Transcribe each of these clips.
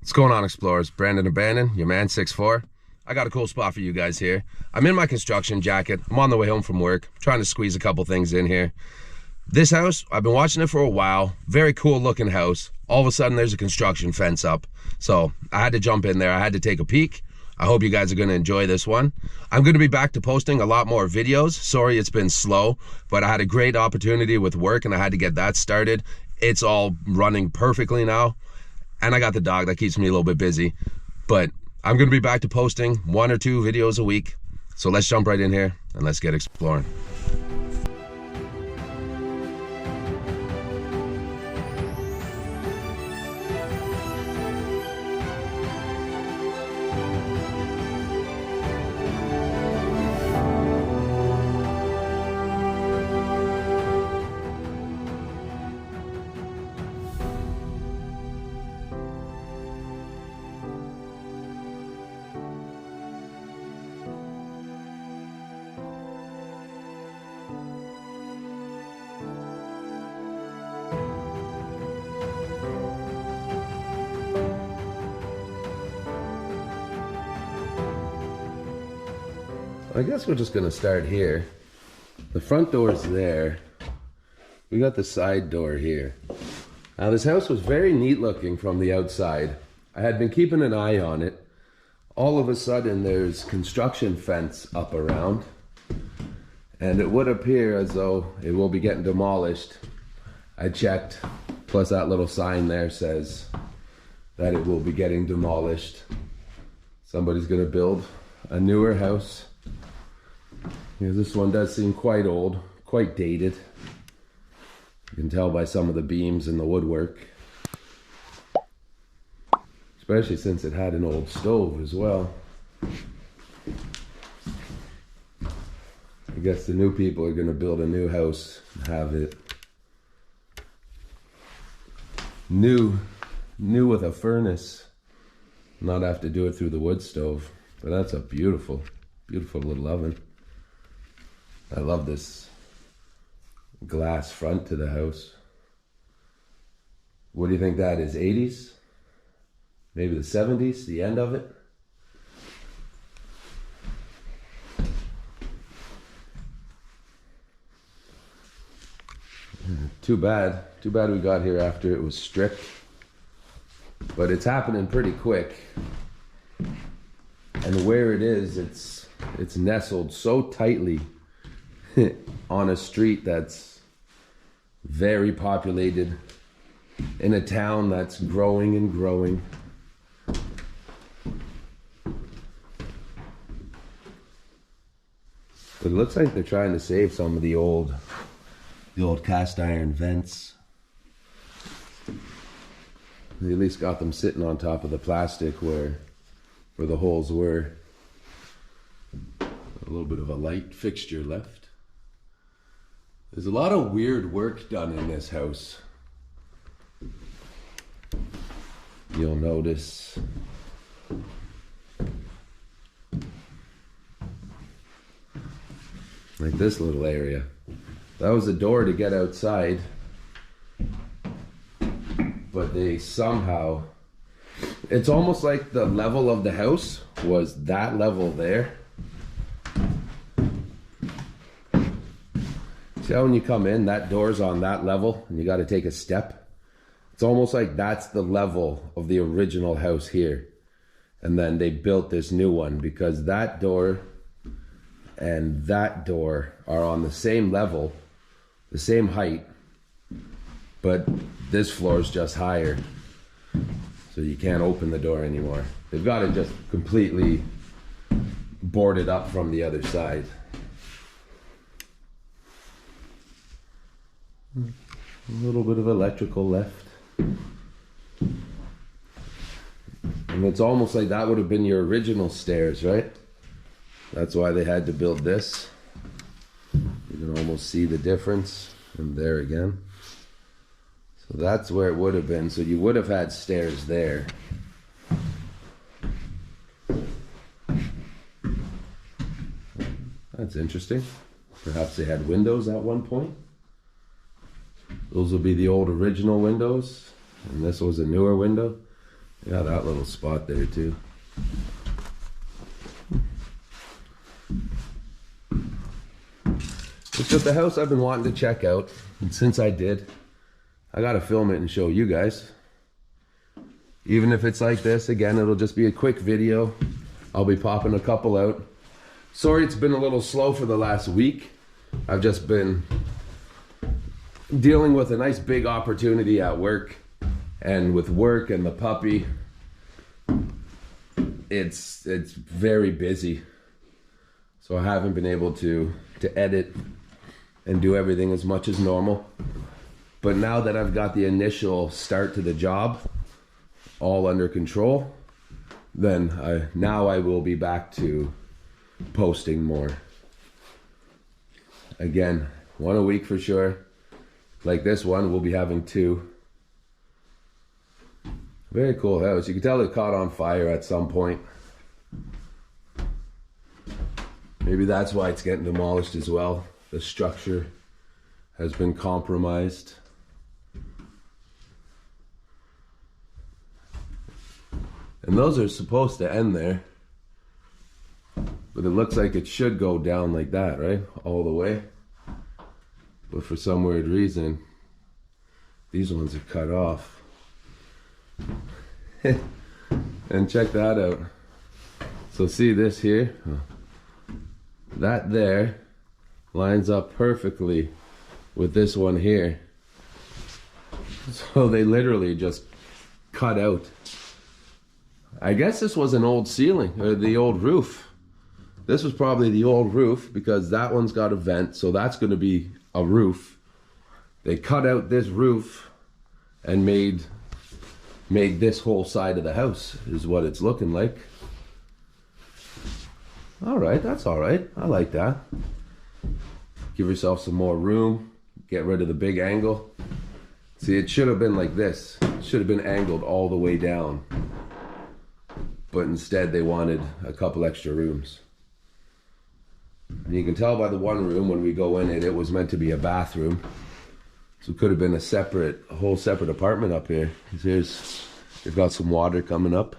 What's going on, explorers? Brandon Abandon, your man 6'4". I got a cool spot for you guys here. I'm in my construction jacket. I'm on the way home from work, trying to squeeze a couple things in here. This house, I've been watching it for a while. Very cool looking house. All of a sudden there's a construction fence up. So I had to jump in there. I had to take a peek. I hope you guys are going to enjoy this one. I'm going to be back to posting a lot more videos. Sorry it's been slow, but I had a great opportunity with work and I had to get that started. It's all running perfectly now. And I got the dog that keeps me a little bit busy. But I'm going to be back to posting 1 or 2 videos a week. So let's jump right in here and let's get exploring. I guess we're just gonna start here. The front door's there. We got the side door here. Now this house was very neat looking from the outside. I had been keeping an eye on it. All of a sudden there's construction fence up around. And it would appear as though it will be getting demolished. I checked, plus that little sign there says that it will be getting demolished. Somebody's gonna build a newer house. Yeah, this one does seem quite old, quite dated. You can tell by some of the beams and the woodwork. Especially since it had an old stove as well. I guess the new people are going to build a new house and have it new with a furnace. Not have to do it through the wood stove. But that's a beautiful, beautiful little oven. I love this glass front to the house. What do you think that is, 80s? Maybe the 70s, the end of it? Too bad we got here after it was stripped. But it's happening pretty quick. And where it is, it's nestled so tightly on a street that's very populated, in a town that's growing and growing. But it looks like they're trying to save some of the old cast iron vents. They at least got them sitting on top of the plastic where the holes were. A little bit of a light fixture left. There's a lot of weird work done in this house. You'll notice like this little area. That was a door to get outside, but they somehow, it's almost like the level of the house was that level there. See how when you come in, that door's on that level and you got to take a step? It's almost like that's the level of the original house here. And then they built this new one because that door and that door are on the same level, the same height, but this floor is just higher. So you can't open the door anymore. They've got it just completely boarded up from the other side. A little bit of electrical left. And it's almost like that would have been your original stairs, right? That's why they had to build this. You can almost see the difference. And there again. So that's where it would have been. So you would have had stairs there. That's interesting. Perhaps they had windows at one point. Those will be the old original windows, and this was a newer window. Yeah, that little spot there too. It's just a house I've been wanting to check out, and since I did, I gotta film it and show you guys. Even if it's like this, again, it'll just be a quick video. I'll be popping a couple out. Sorry it's been a little slow for the last week. I've just been dealing with a nice big opportunity at work, and with work and the puppy, it's very busy. So I haven't been able to edit and do everything as much as normal. But now that I've got the initial start to the job all under control, then now I will be back to posting more. Again, one a week for sure. Like this one, we'll be having 2. Very cool house. You can tell it caught on fire at some point. Maybe that's why it's getting demolished as well. The structure has been compromised. And those are supposed to end there. But it looks like it should go down like that, right? All the way. But for some weird reason, these ones are cut off. And check that out. So see this here? That there lines up perfectly with this one here. So they literally just cut out. I guess this was an old ceiling, or the old roof. This was probably the old roof, because that one's got a vent, so that's going to be a roof. They cut out this roof and made this whole side of the house, is what it's looking like. All right, that's all right. I like that. Give yourself some more room. Get rid of the big angle. See, it should have been like this. It should have been angled all the way down. But instead they wanted a couple extra rooms. And you can tell by the one room when we go in it, it was meant to be a bathroom. So it could have been a whole separate apartment up here. Because you've got some water coming up.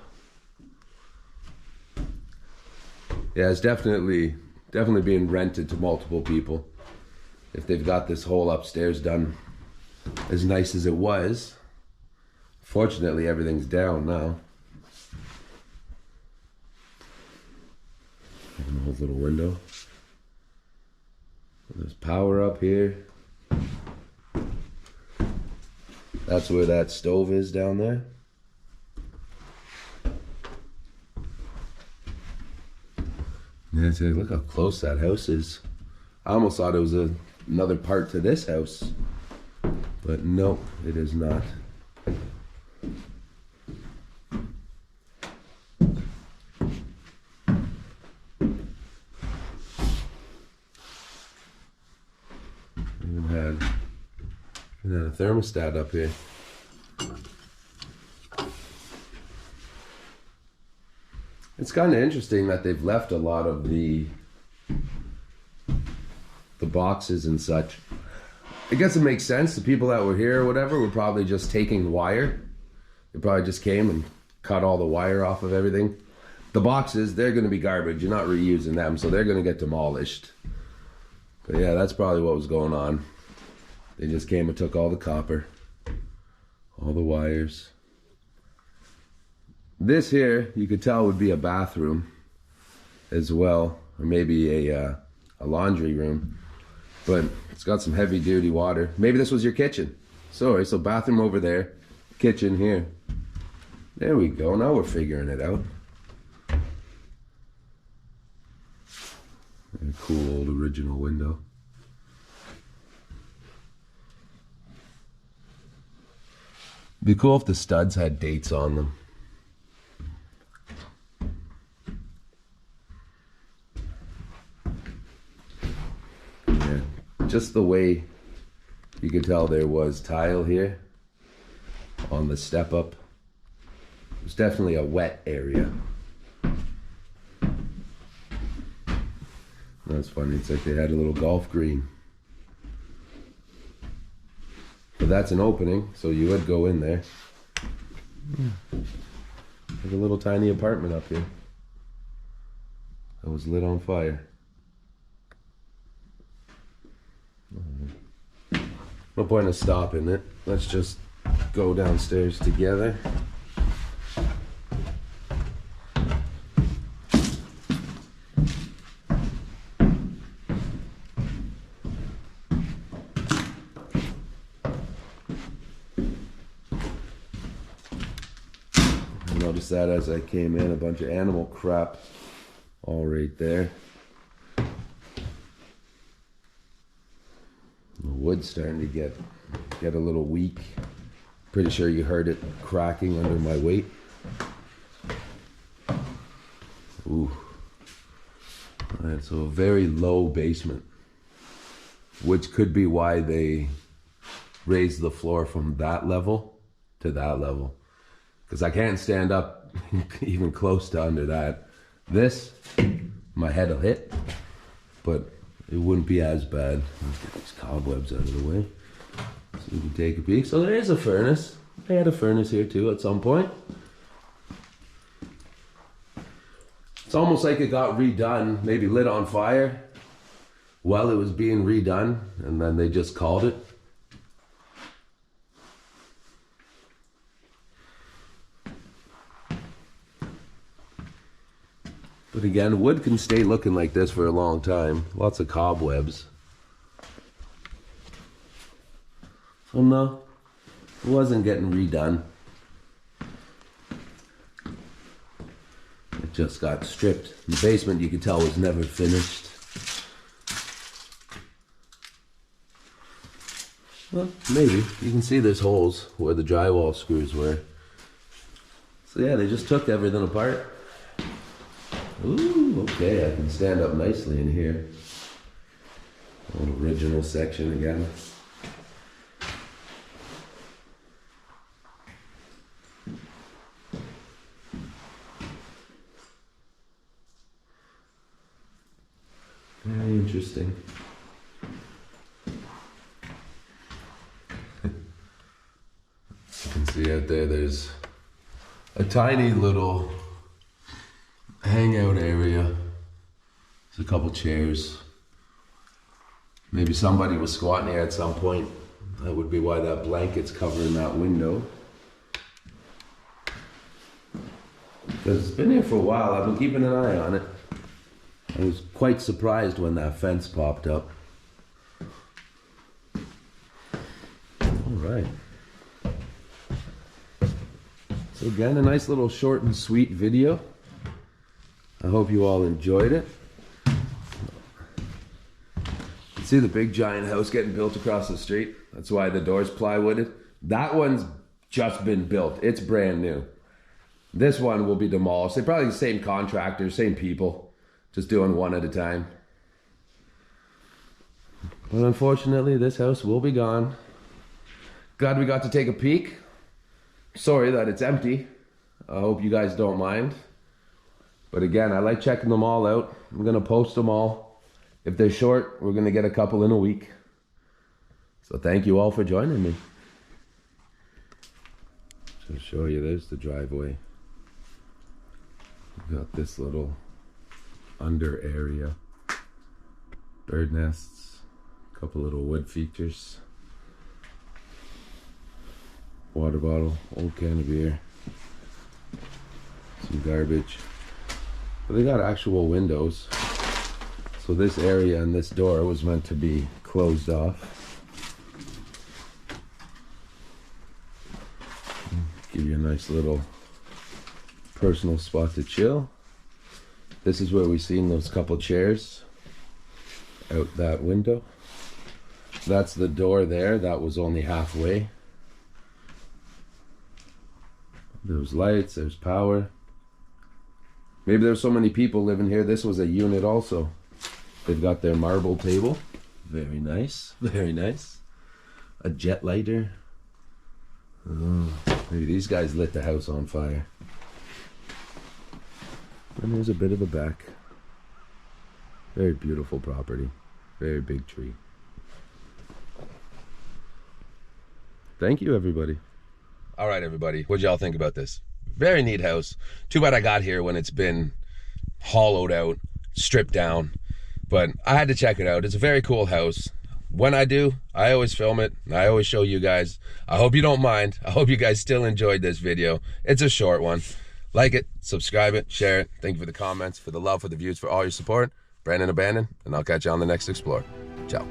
Yeah, it's definitely being rented to multiple people. If they've got this whole upstairs done as nice as it was. Fortunately, everything's down now. An old little window. There's power up here. That's where that stove is down there. Yeah, so look how close that house is. I almost thought it was another part to this house. But no, it is not. Even had a thermostat up here. It's kind of interesting that they've left a lot of the boxes and such. I guess it makes sense. The people that were here or whatever were probably just taking wire. They probably just came and cut all the wire off of everything. The boxes, they're going to be garbage. You're not reusing them, so they're going to get demolished. But yeah, that's probably what was going on. They just came and took all the copper, all the wires. This here, you could tell would be a bathroom as well, or maybe a laundry room. But it's got some heavy duty water. Maybe this was your kitchen. Sorry, so bathroom over there, kitchen here. There we go, now we're figuring it out. A cool old original window. Be cool if the studs had dates on them. Yeah, just the way you can tell there was tile here on the step up. It was definitely a wet area. That's funny, it's like they had a little golf green. But that's an opening, so you would go in there. There's a little tiny apartment up here that was lit on fire. No point in stopping it. Let's just go downstairs together. I noticed that as I came in, a bunch of animal crap all right there. The wood's starting to get a little weak. Pretty sure you heard it cracking under my weight. Ooh. Alright, so a very low basement, which could be why they raised the floor from that level to that level. Because I can't stand up even close to under that. This, my head will hit, but it wouldn't be as bad. Let's get these cobwebs out of the way so we can take a peek. So there is a furnace. They had a furnace here too at some point. It's almost like it got redone, maybe lit on fire while it was being redone, and then they just called it. But again, wood can stay looking like this for a long time. Lots of cobwebs. So no, it wasn't getting redone. It just got stripped. The basement, you could tell, was never finished. Well, maybe. You can see there's holes where the drywall screws were. So yeah, they just took everything apart. Ooh, okay, I can stand up nicely in here. An original section again. Very interesting. You can see out there, there's a tiny little hangout area. There's a couple chairs. Maybe somebody was squatting here at some point. That would be why that blanket's covering that window. Because it's been here for a while. I've been keeping an eye on it. I was quite surprised when that fence popped up. All right. So again, a nice little short and sweet video. I hope you all enjoyed it. You can see the big giant house getting built across the street. That's why the door's plywooded. That one's just been built. It's brand new. This one will be demolished. They're probably the same contractors, same people. Just doing one at a time. But unfortunately, this house will be gone. Glad we got to take a peek. Sorry that it's empty. I hope you guys don't mind. But again, I like checking them all out. I'm going to post them all. If they're short, we're going to get a couple in a week. So thank you all for joining me. To show you, there's the driveway. We've got this little under area, bird nests, a couple little wood features, water bottle, old can of beer, some garbage. But they got actual windows, so this area and this door was meant to be closed off. Give you a nice little personal spot to chill. This is where we seen those couple chairs out that window. That's the door there. That was only halfway. There's lights, there's power. Maybe there's so many people living here. This was a unit also. They've got their marble table. Very nice, very nice. A jet lighter. Oh, maybe these guys lit the house on fire. And there's a bit of a back. Very beautiful property. Very big tree. Thank you, everybody. All right, everybody. What y'all think about this? Very neat house. Too bad I got here when it's been hollowed out, stripped down. But I had to check it out. It's a very cool house. When I do, I always film it, and I always show you guys. I hope you don't mind. I hope you guys still enjoyed this video. It's a short one. Like it, subscribe it, share it. Thank you for the comments, for the love, for the views, for all your support. Brandon Abandon, and I'll catch you on the next Explore. Ciao.